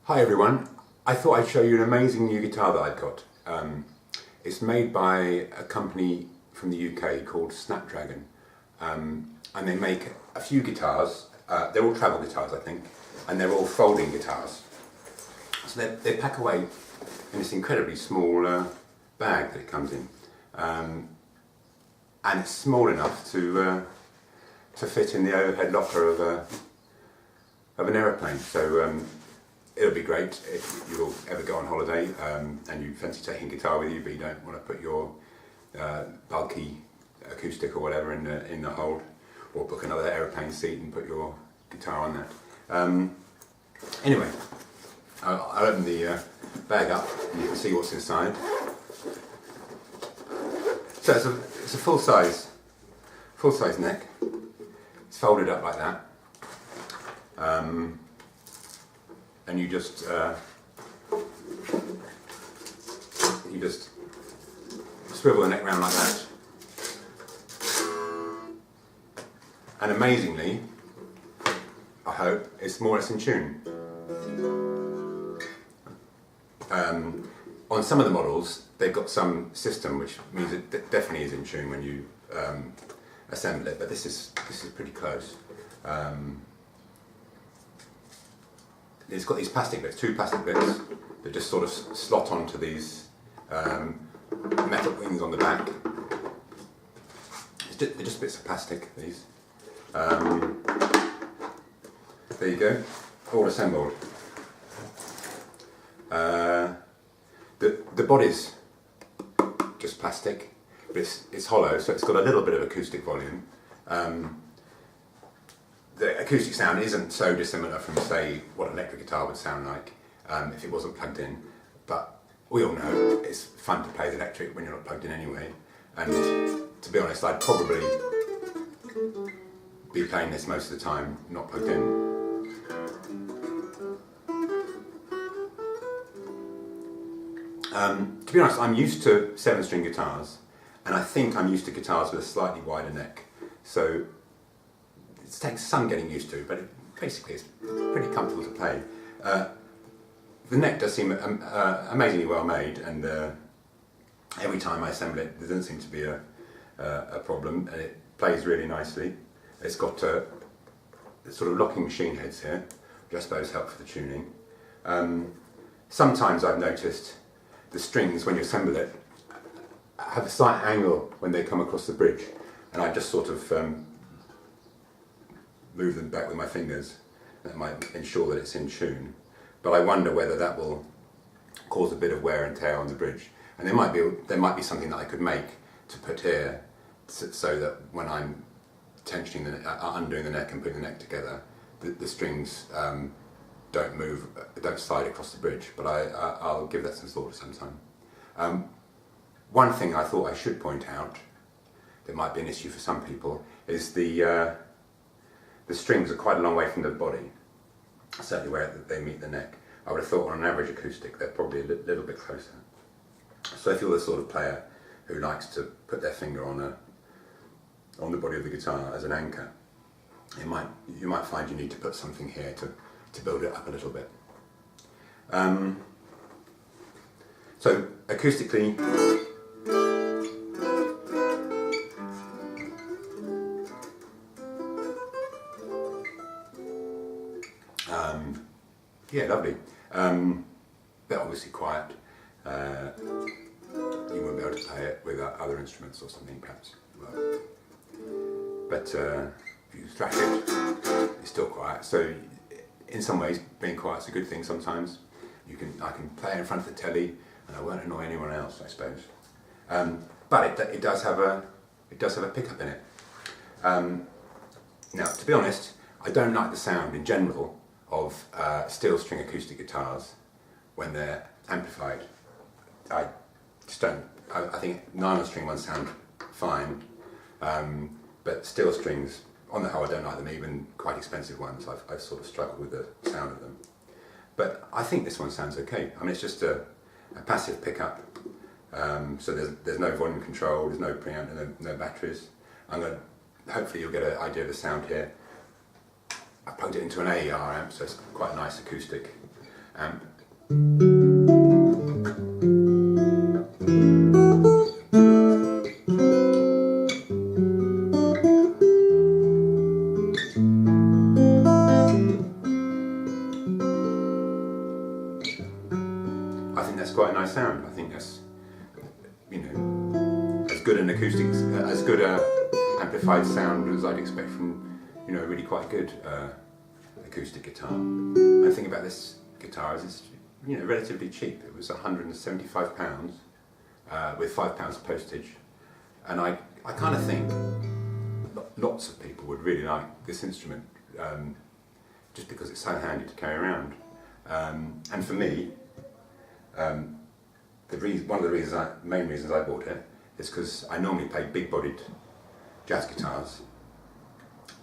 Hi everyone, I thought I'd show you an amazing new guitar that I've got. It's made by a company from the UK called Snapdragon, and they make a few guitars. They're all travel guitars, I think, and they're all folding guitars. So they pack away in this incredibly small bag that it comes in, and it's small enough to fit in the overhead locker of an aeroplane. So it'll be great if you'll ever go on holiday and you fancy taking a guitar with you, but you don't want to put your bulky acoustic or whatever in the hold, or book another aeroplane seat and put your guitar on that. Anyway, I'll open the bag up and you can see what's inside. So it's a full size neck. It's folded up like that. And you just swivel the neck round like that, and amazingly, I hope, it's more or less in tune. On some of the models, they've got some system which means it definitely is in tune when you assemble it, but this is pretty close. It's got these plastic bits, two plastic bits, that just sort of slot onto these metal wings on the back. They're just bits of plastic, these. There you go, all assembled. The body's just plastic, but it's hollow, so it's got a little bit of acoustic volume. The acoustic sound isn't so dissimilar from, say, what an electric guitar would sound like if it wasn't plugged in, but we all know it's fun to play the electric when you're not plugged in anyway, and to be honest, I'd probably be playing this most of the time not plugged in. To be honest, I'm used to 7-string guitars, and I think I'm used to guitars with a slightly wider neck, so it takes some getting used to, but basically it's pretty comfortable to play. The neck does seem amazingly well made, and every time I assemble it there doesn't seem to be a problem, and it plays really nicely. It's got sort of locking machine heads here, which I suppose help for the tuning. Sometimes I've noticed the strings, when you assemble it, have a slight angle when they come across the bridge, and I just sort of move them back with my fingers. That might ensure that it's in tune, but I wonder whether that will cause a bit of wear and tear on the bridge. And there might be something that I could make to put here, so that when I'm tensioning undoing the neck and putting the neck together, the strings don't slide across the bridge. But I'll give that some thought sometime. One thing I thought I should point out that might be an issue for some people is the strings are quite a long way from the body, certainly where they meet the neck. I would have thought on an average acoustic they're probably a little bit closer. So if you're the sort of player who likes to put their finger on the body of the guitar as an anchor, you might find you need to put something here to build it up a little bit. So acoustically, yeah, lovely. They're obviously quiet. You won't be able to play it with other instruments or something, perhaps. Well, but if you thrash it, it's still quiet. So, in some ways, being quiet's a good thing. Sometimes I can play in front of the telly, and I won't annoy anyone else, I suppose. But it does have a pickup in it. Now, to be honest, I don't like the sound in general of steel string acoustic guitars when they're amplified. I just don't. I think nylon string ones sound fine, but steel strings, on the whole, I don't like them. Even quite expensive ones, I've sort of struggled with the sound of them. But I think this one sounds okay. I mean, it's just a passive pickup, so there's no volume control, there's no preamp, no batteries. Hopefully you'll get an idea of the sound here. I plugged it into an AER amp, so it's quite a nice acoustic. amp. I think that's quite a nice sound. I think that's, you know, as good an acoustic, as good a amplified sound as I'd expect from, you know, a really quite good acoustic guitar. And the thing about this guitar is it's, you know, relatively cheap. It was £175 with £5 postage, and I kind of think lots of people would really like this instrument just because it's so handy to carry around. And for me, one of the main reasons I bought it is because I normally play big-bodied jazz guitars,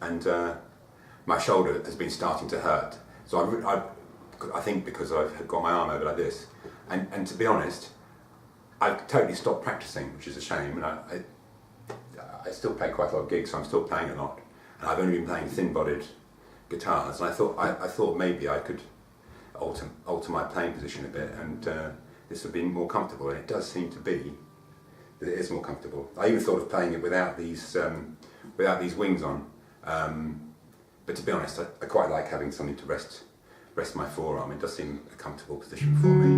and my shoulder has been starting to hurt. So I think because I've got my arm over like this, and to be honest, I've totally stopped practicing, which is a shame. And I still play quite a lot of gigs, so I'm still playing a lot, and I've only been playing thin-bodied guitars. And I thought maybe I could alter my playing position a bit, and this would be more comfortable, and it does seem to be that it is more comfortable. I even thought of playing it without these wings on, but to be honest, I quite like having something to rest my forearm. It does seem a comfortable position for me.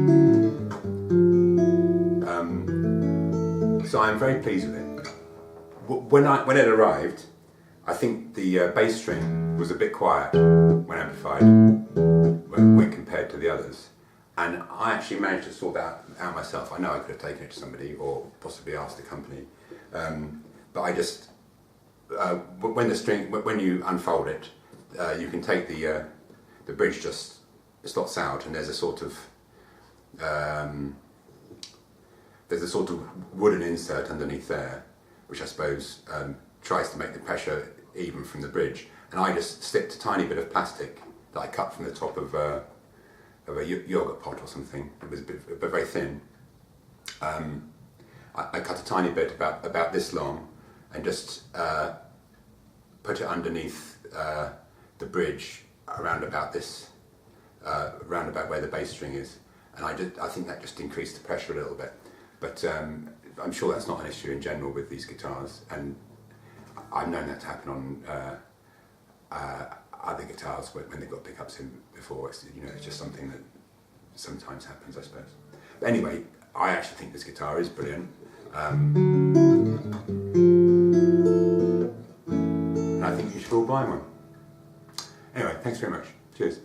So I'm very pleased with it. When it arrived, I think the bass string was a bit quiet when amplified, when compared to the others, and I actually managed to sort that out myself. I know I could have taken it to somebody or possibly asked the company, but I just when you unfold it, you can take the bridge just slots out, and there's a sort of wooden insert underneath there, which I suppose tries to make the pressure even from the bridge. And I just slipped a tiny bit of plastic that I cut from the top of a yogurt pot or something. It was but very thin. I cut a tiny bit about this long, and just put it underneath the bridge around about where the bass string is, and I think that just increased the pressure a little bit. But I'm sure that's not an issue in general with these guitars, and I've known that to happen on other guitars when they've got pickups in before. It's just something that sometimes happens, I suppose. But anyway, I actually think this guitar is brilliant, and I think you should all buy one. Anyway, thanks very much. Cheers.